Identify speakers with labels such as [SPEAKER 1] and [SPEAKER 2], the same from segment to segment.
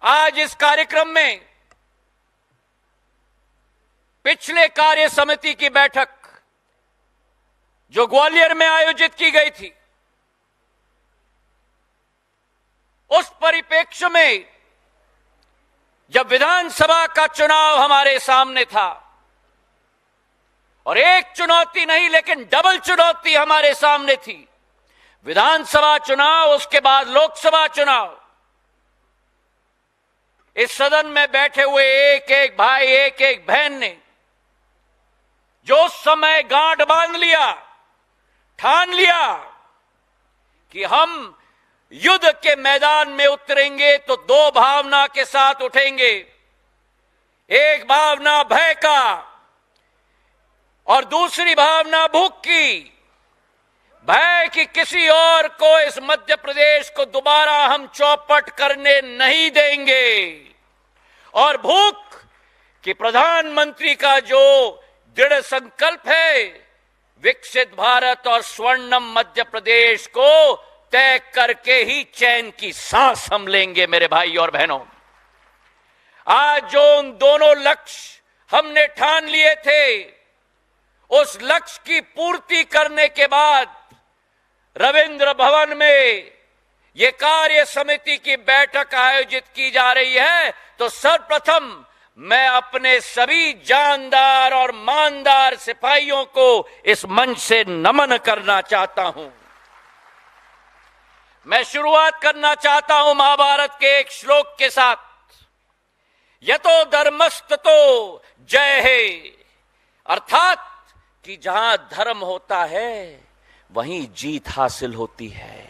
[SPEAKER 1] आज इस कार्यक्रम में पिछले कार्य समिति की बैठक जो ग्वालियर में आयोजित की गई थी, उस परिप्रेक्ष्य में जब विधानसभा का चुनाव हमारे सामने था और एक चुनौती नहीं लेकिन डबल चुनौती हमारे सामने थी, विधानसभा चुनाव, उसके बाद लोकसभा चुनाव। इस सदन में बैठे हुए एक एक भाई, एक एक बहन ने जो उस समय गांठ बांध लिया, ठान लिया कि हम युद्ध के मैदान में उतरेंगे तो दो भावना के साथ उठेंगे। एक भावना भय का और दूसरी भावना भूख की। भय कि किसी और को इस मध्य प्रदेश को दोबारा हम चौपट करने नहीं देंगे, और भूख कि प्रधानमंत्री का जो दृढ़ संकल्प है विकसित भारत और स्वर्णम मध्य प्रदेश को तय करके ही चैन की सांस हम लेंगे। मेरे भाई और बहनों, आज जो उन दोनों लक्ष्य हमने ठान लिए थे, उस लक्ष्य की पूर्ति करने के बाद रविंद्र भवन में ये कार्य समिति की बैठक आयोजित की जा रही है। तो सर्वप्रथम मैं अपने सभी जानदार और ईमानदार सिपाहियों को इस मंच से नमन करना चाहता हूं। मैं शुरुआत करना चाहता हूं महाभारत के एक श्लोक के साथ, यतो धर्मस्ततो जय है, अर्थात कि जहां धर्म होता है वहीं जीत हासिल होती है।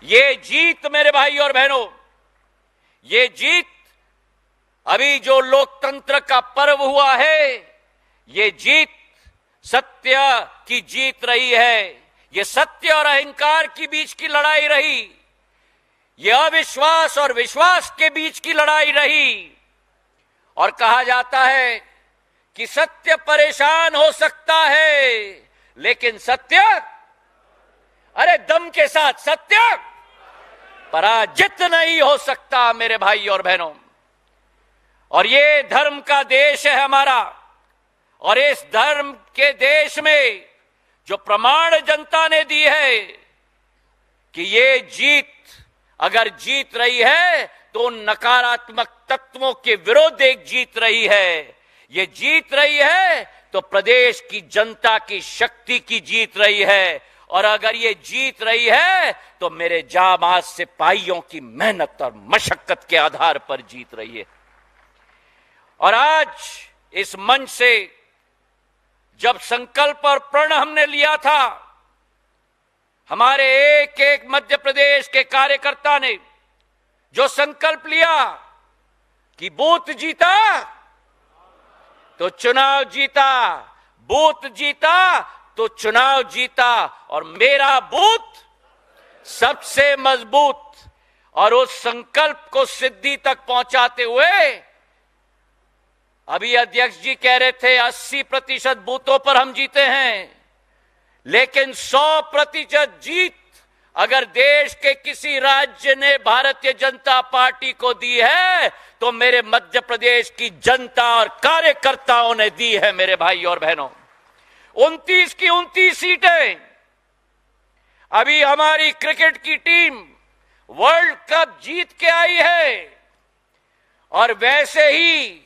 [SPEAKER 1] ये जीत मेरे भाई और बहनों, ये जीत अभी जो लोकतंत्र का पर्व हुआ है, ये जीत सत्य की जीत रही है। ये सत्य और अहंकार के बीच की लड़ाई रही, ये अविश्वास और विश्वास के बीच की लड़ाई रही। और कहा जाता है कि सत्य परेशान हो सकता है लेकिन सत्य, अरे दम के साथ, सत्य पराजित नहीं हो सकता मेरे भाई और बहनों। और ये धर्म का देश है हमारा, और इस धर्म के देश में जो प्रमाण जनता ने दी है कि ये जीत अगर जीत रही है तो नकारात्मक तत्वों के विरुद्ध एक जीत रही है। ये जीत रही है तो प्रदेश की जनता की शक्ति की जीत रही है, और अगर ये जीत रही है तो मेरे जाबाज सिपाहियों की मेहनत और मशक्कत के आधार पर जीत रही है। और आज इस मंच से जब संकल्प और प्रण हमने लिया था, हमारे एक एक मध्य प्रदेश के कार्यकर्ता ने जो संकल्प लिया कि बूथ जीता तो चुनाव जीता, बूथ जीता तो चुनाव जीता, और मेरा बूथ सबसे मजबूत। और उस संकल्प को सिद्धि तक पहुंचाते हुए अभी अध्यक्ष जी कह रहे थे 80% बूथों पर हम जीते हैं, लेकिन 100% जीत अगर देश के किसी राज्य ने भारतीय जनता पार्टी को दी है तो मेरे मध्य प्रदेश की जनता और कार्यकर्ताओं ने दी है। मेरे भाई और बहनों, 29 की 29 सीटें। अभी हमारी क्रिकेट की टीम वर्ल्ड कप जीत के आई है, और वैसे ही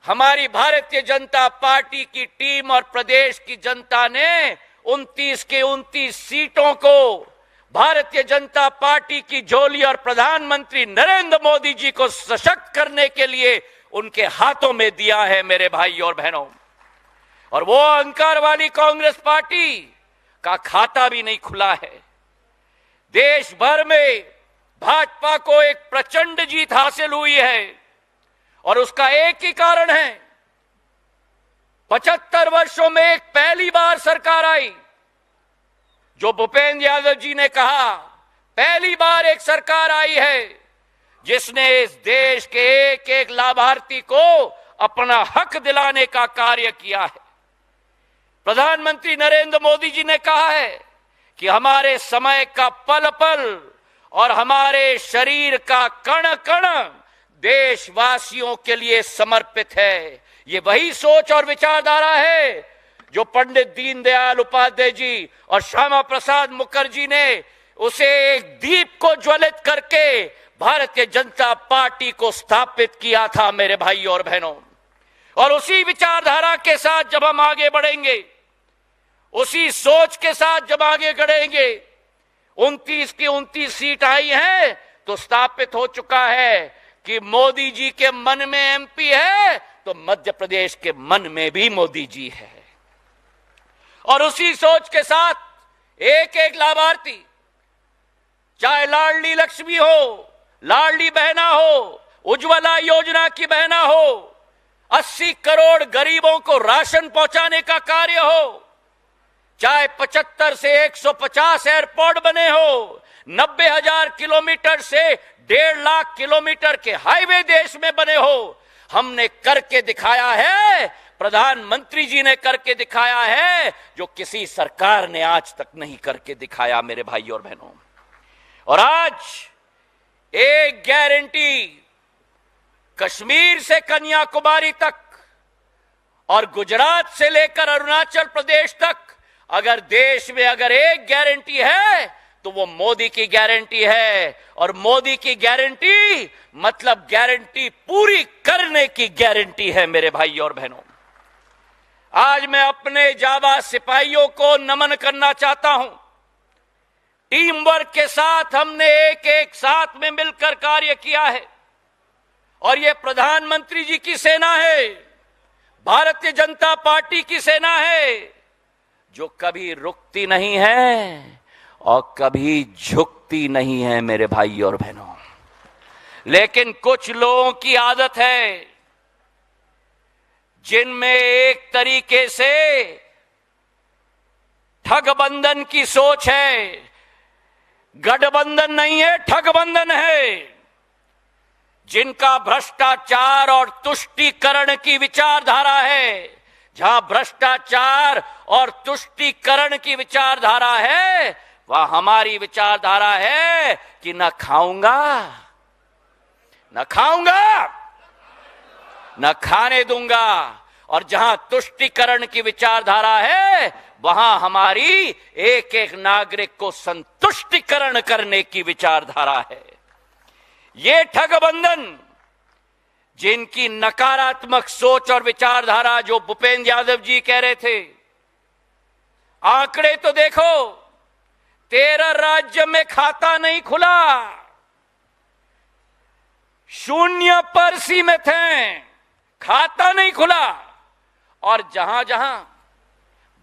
[SPEAKER 1] हमारी भारतीय जनता पार्टी की टीम और प्रदेश की जनता ने 29 के 29 सीटों को भारतीय जनता पार्टी की झोली और प्रधानमंत्री नरेंद्र मोदी जी को सशक्त करने के लिए उनके हाथों में दिया है मेरे भाई और बहनों। और वो अहंकार वाली कांग्रेस पार्टी का खाता भी नहीं खुला है। देश भर में भाजपा को एक प्रचंड जीत हासिल हुई है, और उसका एक ही कारण है, 75 वर्षों में एक पहली बार सरकार आई। जो भूपेंद्र यादव जी ने कहा, पहली बार एक सरकार आई है जिसने इस देश के एक एक लाभार्थी को अपना हक दिलाने का कार्य किया है। प्रधानमंत्री नरेंद्र मोदी जी ने कहा है कि हमारे समय का पल पल और हमारे शरीर का कण कण देशवासियों के लिए समर्पित है। ये वही सोच और विचारधारा है जो पंडित दीनदयाल उपाध्याय जी और श्यामा प्रसाद मुखर्जी ने उसे एक दीप को ज्वलित करके भारतीय जनता पार्टी को स्थापित किया था मेरे भाई और बहनों। और उसी विचारधारा के साथ जब हम आगे बढ़ेंगे, उसी सोच के साथ जब आगे बढ़ेंगे, 29 की 29 सीट आई है तो स्थापित हो चुका है कि मोदी जी के मन में एमपी है तो मध्य प्रदेश के मन में भी मोदी जी है। और उसी सोच के साथ एक एक लाभार्थी, चाहे लाडली लक्ष्मी हो, लाडली बहना हो, उज्ज्वला योजना की बहना हो, 80 करोड़ गरीबों को राशन पहुंचाने का कार्य हो, चाहे 75 से 150 एयरपोर्ट बने हो, 90,000 किलोमीटर से 1.5 लाख किलोमीटर के हाईवे देश में बने हो, हमने करके दिखाया है। प्रधानमंत्री जी ने करके दिखाया है जो किसी सरकार ने आज तक नहीं करके दिखाया मेरे भाई और बहनों। और आज एक गारंटी कश्मीर से कन्याकुमारी तक और गुजरात से लेकर अरुणाचल प्रदेश तक, अगर देश में अगर एक गारंटी है तो वो मोदी की गारंटी है। और मोदी की गारंटी मतलब गारंटी पूरी करने की गारंटी है मेरे भाई और बहनों। आज मैं अपने जाबाज सिपाहियों को नमन करना चाहता हूं। टीम वर्क के साथ हमने एक एक साथ में मिलकर कार्य किया है और ये प्रधानमंत्री जी की सेना है, भारतीय जनता पार्टी की सेना है जो कभी रुकती नहीं है और कभी झुकती नहीं है मेरे भाई और बहनों। लेकिन कुछ लोगों की आदत है जिनमें एक तरीके से ठगबंधन की सोच है। गठबंधन नहीं है, ठगबंधन है। जिनका भ्रष्टाचार और तुष्टीकरण की विचारधारा है, जहां भ्रष्टाचार और तुष्टीकरण की विचारधारा है, वह हमारी विचारधारा है कि न खाऊंगा, न खाऊंगा, न खाने दूंगा। और जहां तुष्टीकरण की विचारधारा है, वहां हमारी एक एक नागरिक को संतुष्टिकरण करने की विचारधारा है। ये ठगबंधन, जिनकी नकारात्मक सोच और विचारधारा, जो भूपेंद्र यादव जी कह रहे थे, आंकड़े तो देखो, 13 राज्य में खाता नहीं खुला, शून्य पर सीमित हैं, खाता नहीं खुला। और जहां जहां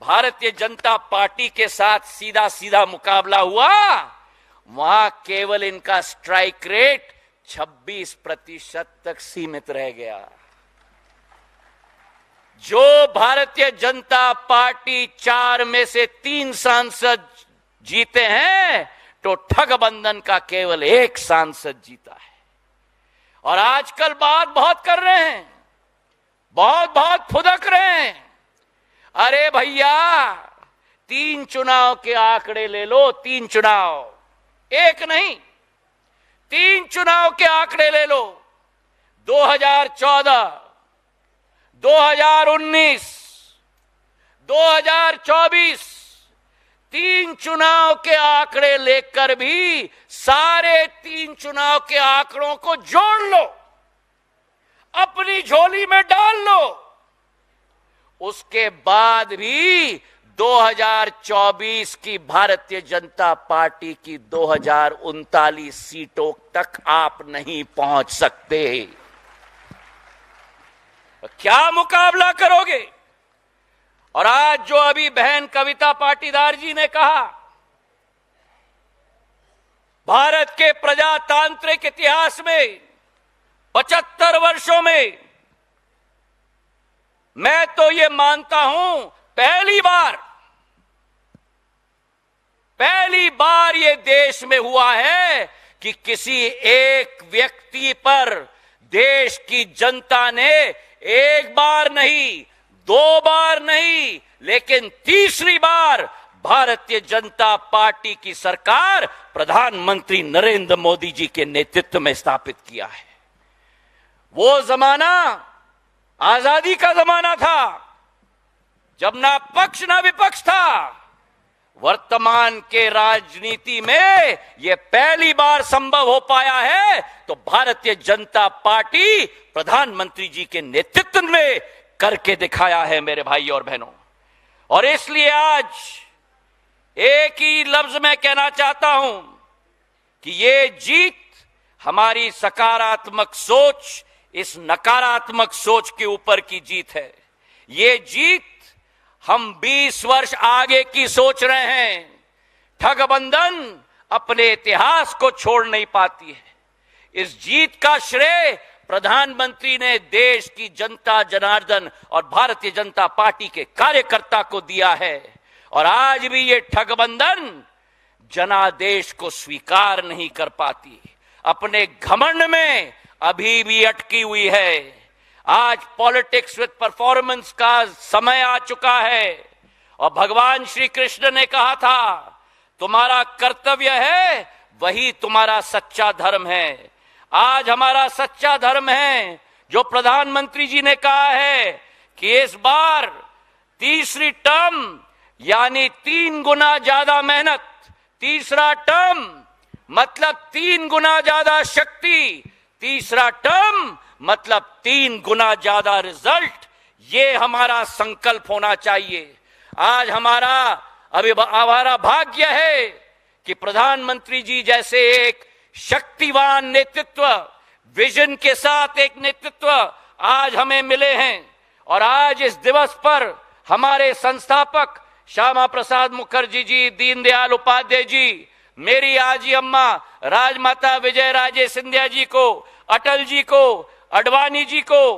[SPEAKER 1] भारतीय जनता पार्टी के साथ सीधा सीधा मुकाबला हुआ, वहां केवल इनका स्ट्राइक रेट 26% तक सीमित रह गया। जो भारतीय जनता पार्टी 4 में से 3 सांसद जीते हैं, तो ठगबंधन का केवल 1 सांसद जीता है। और आजकल बात बहुत कर रहे हैं, बहुत फुदक रहे हैं। अरे भैया, 3 चुनाव के आंकड़े ले लो, 3 चुनाव, एक नहीं, 3 चुनाव के आंकड़े ले लो। 2014, 2019, 2024, 3 चुनाव के आंकड़े लेकर भी सारे 3 चुनाव के आंकड़ों को जोड़ लो, अपनी झोली में डाल लो। उसके बाद भी 2024 की भारतीय जनता पार्टी की 2039 सीटों तक आप नहीं पहुंच सकते। क्या मुकाबला करोगे? और आज जो अभी बहन कविता पाटीदार जी ने कहा, भारत के प्रजातांत्रिक इतिहास में 75 वर्षों में मैं तो ये मानता हूं पहली बार ये देश में हुआ है कि किसी एक व्यक्ति पर देश की जनता ने एक बार नहीं, 2 बार नहीं, लेकिन तीसरी बार भारतीय जनता पार्टी की सरकार प्रधानमंत्री नरेंद्र मोदी जी के नेतृत्व में स्थापित किया है। वो जमाना आजादी का जमाना था जब ना पक्ष ना विपक्ष था। वर्तमान के राजनीति में यह पहली बार संभव हो पाया है तो भारतीय जनता पार्टी प्रधानमंत्री जी के नेतृत्व में करके दिखाया है मेरे भाई और बहनों। और इसलिए आज एक ही लफ्ज में कहना चाहता हूं कि ये जीत हमारी सकारात्मक सोच, इस नकारात्मक सोच के ऊपर की जीत है। ये जीत हम 20 वर्ष आगे की सोच रहे हैं। ठगबंधन अपने इतिहास को छोड़ नहीं पाती है। इस जीत का श्रेय प्रधानमंत्री ने देश की जनता जनार्दन और भारतीय जनता पार्टी के कार्यकर्ता को दिया है। और आज भी ये ठगबंधन जनादेश को स्वीकार नहीं कर पाती, अपने घमंड में अभी भी अटकी हुई है। आज पॉलिटिक्स विद परफॉर्मेंस का समय आ चुका है और भगवान श्री कृष्ण ने कहा था तुम्हारा कर्तव्य है वही तुम्हारा सच्चा धर्म है। आज हमारा सच्चा धर्म है जो प्रधानमंत्री जी ने कहा है कि इस बार तीसरी टर्म यानी 3 गुना ज्यादा मेहनत, तीसरा टर्म मतलब 3 गुना ज्यादा शक्ति, तीसरा टर्म मतलब 3 गुना ज्यादा रिजल्ट। ये हमारा संकल्प होना चाहिए। आज हमारा भाग्य है कि प्रधानमंत्री जी जैसे एक शक्तिवान नेतृत्व, विजन के साथ एक नेतृत्व आज हमें मिले हैं। और आज इस दिवस पर हमारे संस्थापक श्यामा प्रसाद मुखर्जी जी, दीनदयाल उपाध्याय जी, मेरी आजी अम्मा राजमाता विजय राजे सिंधिया जी को, अटल जी को, अडवाणी जी को,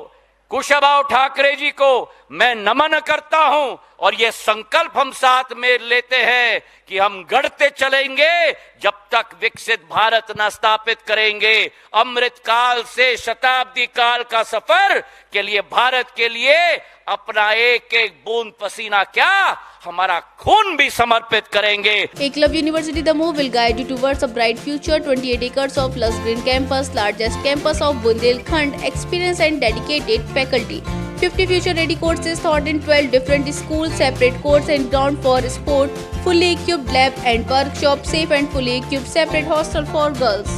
[SPEAKER 1] कुशाभाऊ ठाकरे जी को मैं नमन करता हूं। और ये संकल्प हम साथ में लेते हैं कि हम गढ़ते चलेंगे जब तक विकसित भारत न स्थापित करेंगे। अमृत काल से शताब्दी काल का सफर के लिए भारत के लिए अपना एक एक बूंद पसीना क्या, हमारा खून भी समर्पित करेंगे।
[SPEAKER 2] Eklavya University Damoh will guide you towards a bright future. 28 acres of lush green campus, largest campus of Bundelkhand, experienced and dedicated faculty. 50 future-ready courses taught in 12 different schools, separate courts and ground for sport, fully equipped lab and workshop, safe and fully equipped separate hostel for girls.